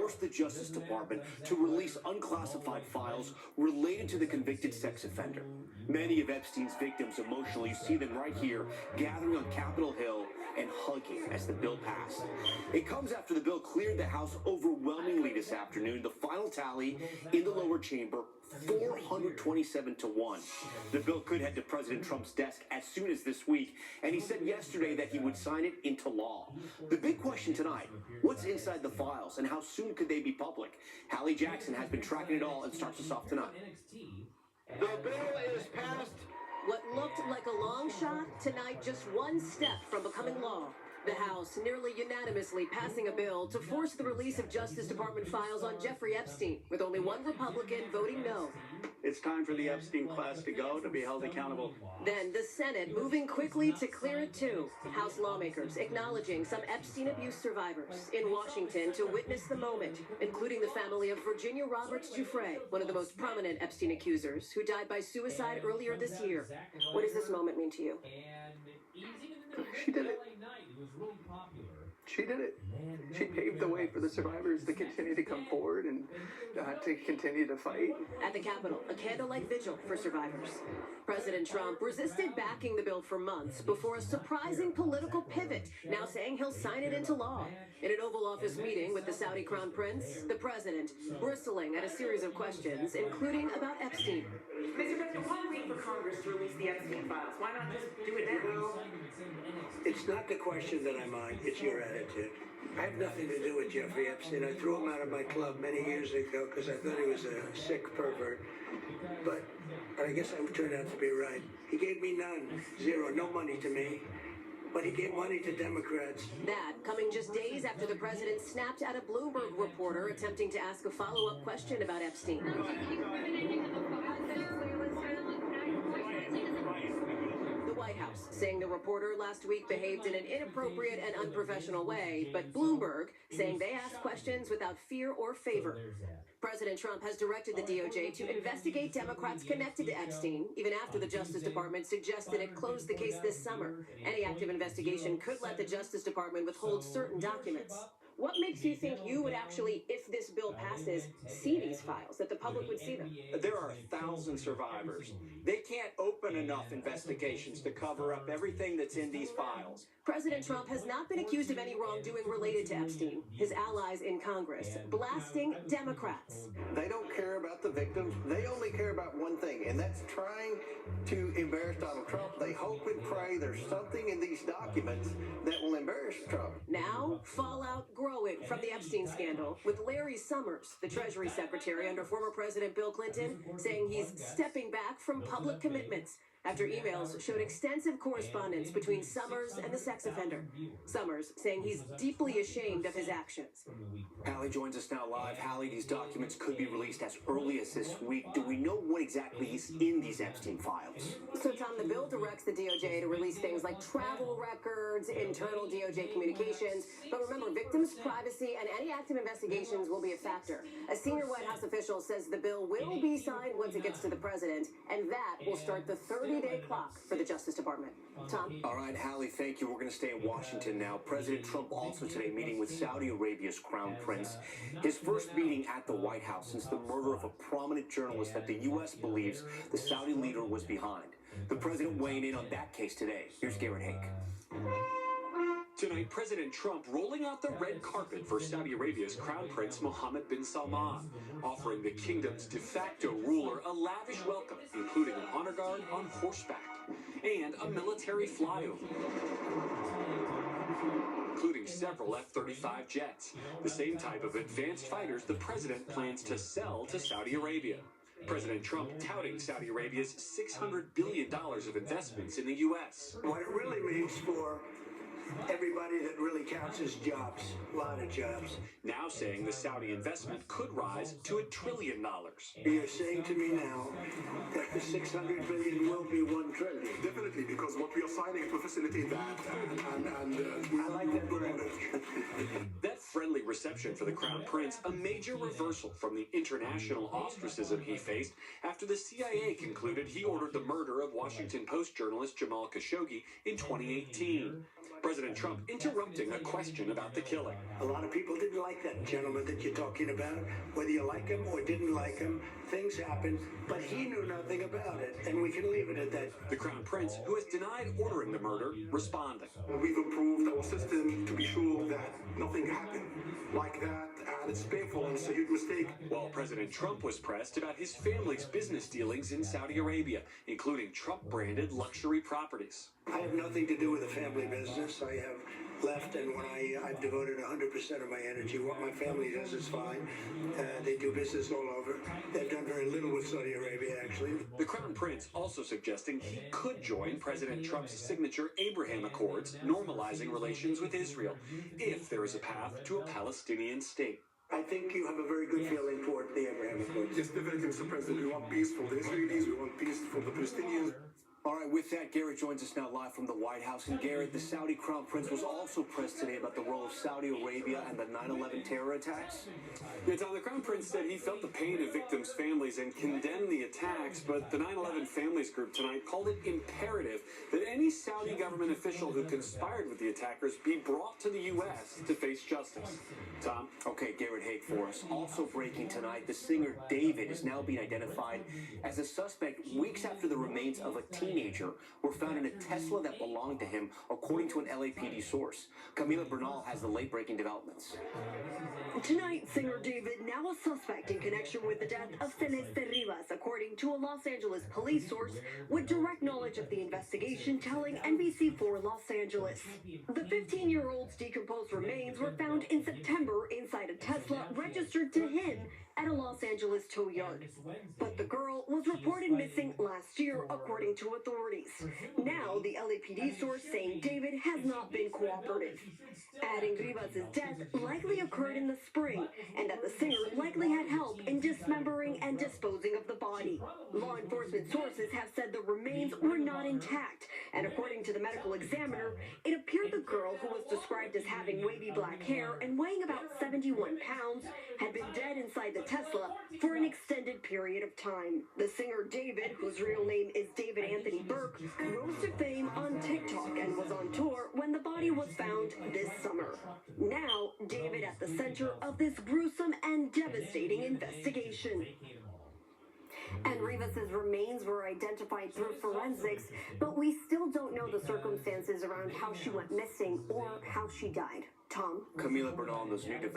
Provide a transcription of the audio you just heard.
forced the Justice Department to release unclassified files related to the convicted sex offender. Many of Epstein's victims emotionally, you see them right here, gathering on Capitol Hill and hugging as the bill passed. It comes after the bill cleared the House overwhelmingly this afternoon. The final tally in the lower chamber, 427 to 1. The bill could head to President Trump's desk as soon as this week, and he said yesterday that he would sign it into law. The big question tonight, what's inside the files and how soon could they be public? Hallie Jackson has been tracking it all and starts us off tonight. The bill is passed. What looked like a long shot, tonight just one step from becoming law. The House nearly unanimously passing a bill to force the release of Justice Department files on Jeffrey Epstein, with only one Republican voting no. It's time for the Epstein class to go, to be held accountable. Then the Senate moving quickly to clear it too. House lawmakers acknowledging some Epstein abuse survivors in Washington to witness the moment, including the family of Virginia Roberts Giuffre, one of the most prominent Epstein accusers, who died by suicide earlier this year. What does this moment mean to you? She did it. She did it. She paved the way for the survivors to continue to come forward and to continue to fight. At the Capitol, a candlelight vigil for survivors. President Trump resisted backing the bill for months before a surprising political pivot, now saying he'll sign it into law. In an Oval Office meeting with the Saudi Crown Prince, the president bristling at a series of questions, including about Epstein. Mr. President, why wait for Congress to release the Epstein files? Why not just do it now? It's not the question that I mind, it's your attitude. I have nothing to do with Jeffrey Epstein. I threw him out of my club many years ago because I thought he was a sick pervert. But I guess I turned out to be right. He gave me none, zero, no money to me. But he gave money to Democrats. That coming just days after the president snapped at a Bloomberg reporter attempting to ask a follow-up question about Epstein. White House saying the reporter last week behaved in an inappropriate and unprofessional way, but Bloomberg saying they asked questions without fear or favor. President Trump has directed the DOJ to investigate Democrats connected to Epstein, even after the Justice Department suggested it close the case this summer. Any active investigation could let the Justice Department withhold certain documents. What makes you think you would actually, if this bill passes, see these files, that the public would see them? There are 1,000 survivors. They can't open enough investigations to cover up everything that's in these files. President Trump has not been accused of any wrongdoing related to Epstein. His allies in Congress blasting Democrats. They don't care about the victims. They only care about one thing, and that's trying to embarrass Donald Trump. They hope and pray there's something in these documents that will embarrass Trump. Now, fallout growing from the Epstein scandal, with Larry Summers, the Treasury Secretary under former President Bill Clinton, saying he's stepping back from public commitments after emails showed extensive correspondence between Summers and the sex offender. Summers saying he's deeply ashamed of his actions. Hallie joins us now live. Hallie, these documents could be released as early as this week. Do we know what exactly is in these Epstein files? So, Tom, the bill directs the DOJ to release things like travel records, internal DOJ communications. But remember, victims' privacy and any active investigations will be a factor. A senior White House official says the bill will be signed once it gets to the president, and that will start the 30-day clock for the Justice Department. Tom? All right, Hallie, thank you. We're going to stay in Washington now. President Trump also today meeting with Saudi Arabia's Crown Prince. His first meeting at the White House since the murder of a prominent journalist that the U.S. believes the Saudi leader was behind. The president weighing in on that case today. Here's Garrett Hake. Tonight, President Trump rolling out the red carpet for Saudi Arabia's Crown Prince Mohammed bin Salman, offering the kingdom's de facto ruler a lavish welcome, including an honor guard on horseback and a military flyover, including several F-35 jets, the same type of advanced fighters the president plans to sell to Saudi Arabia. President Trump touting Saudi Arabia's $600 billion of investments in the U.S. What it really means for everybody that really counts is jobs, a lot of jobs. Now saying the Saudi investment could rise to $1 trillion. You're saying to me now that the $600 billion will be $1 trillion. Definitely, because what we are signing to facilitate that, I like that word. That friendly reception for the Crown Prince, a major reversal from the international ostracism he faced after the CIA concluded he ordered the murder of Washington Post journalist Jamal Khashoggi in 2018. President Trump interrupting a question about the killing. A lot of people didn't like that gentleman that you're talking about. Whether you like him or didn't like him, things happened, but he knew nothing about it, and we can leave it at that. The Crown Prince, who has denied ordering the murder, responding. We've improved our system to be sure that nothing happened like that, and it's painful and it's a huge mistake. While President Trump was pressed about his family's business dealings in Saudi Arabia, including Trump-branded luxury properties. I have nothing to do with the family business. I have left, and when I've devoted 100% of my energy. What my family does is fine. They do business all over. They've done very little with Saudi Arabia, actually. The Crown Prince also suggesting he could join President Trump's signature Abraham Accords, normalizing relations with Israel, if there is a path to a Palestinian state. I think you have a very good feeling toward the Abraham Accords. Yes, definitely, Mr. President. We want peace for the Israelis. We want peace for the Palestinians. All right, with that, Garrett joins us now live from the White House. And Garrett, the Saudi Crown Prince was also pressed today about the role of Saudi Arabia and the 9/11 terror attacks. Yeah, Tom, the Crown Prince said he felt the pain of victims' families and condemned the attacks, but the 9/11 Families Group tonight called it imperative that any Saudi government official who conspired with the attackers be brought to the U.S. to face justice. Tom? Okay, Garrett Haig for us. Also breaking tonight, the singer David is now being identified as a suspect weeks after the remains of a teenager were found in a Tesla that belonged to him, according to an LAPD source. Camila Bernal has the late-breaking developments. Tonight, singer David, now a suspect in connection with the death of Celeste Rivas, according to a Los Angeles police source with direct knowledge of the investigation, telling NBC4 Los Angeles. The 15-year-old's decomposed remains were found in September inside a Tesla registered to him at a Los Angeles tow yard. But the girl was reported missing last year, according to authorities. Now, the LAPD source saying David has not been cooperative, adding Rivas' death likely occurred in the spring, and that the singer likely had help in dismembering and disposing of the body. Law enforcement sources have said the remains were not intact, and according to the medical examiner, it appeared the girl, who was described as having wavy black hair and weighing about 71 pounds, had been dead inside the Tesla for an extended period of time. The singer David, whose real name is David Anthony Burke, rose to fame on TikTok and was on tour when the body was found this summer. Now, David at the center of this gruesome and devastating investigation. And Rivas' remains were identified through forensics, but we still don't know the circumstances around how she went missing or how she died. Tom? Camila Bernal, those new developments.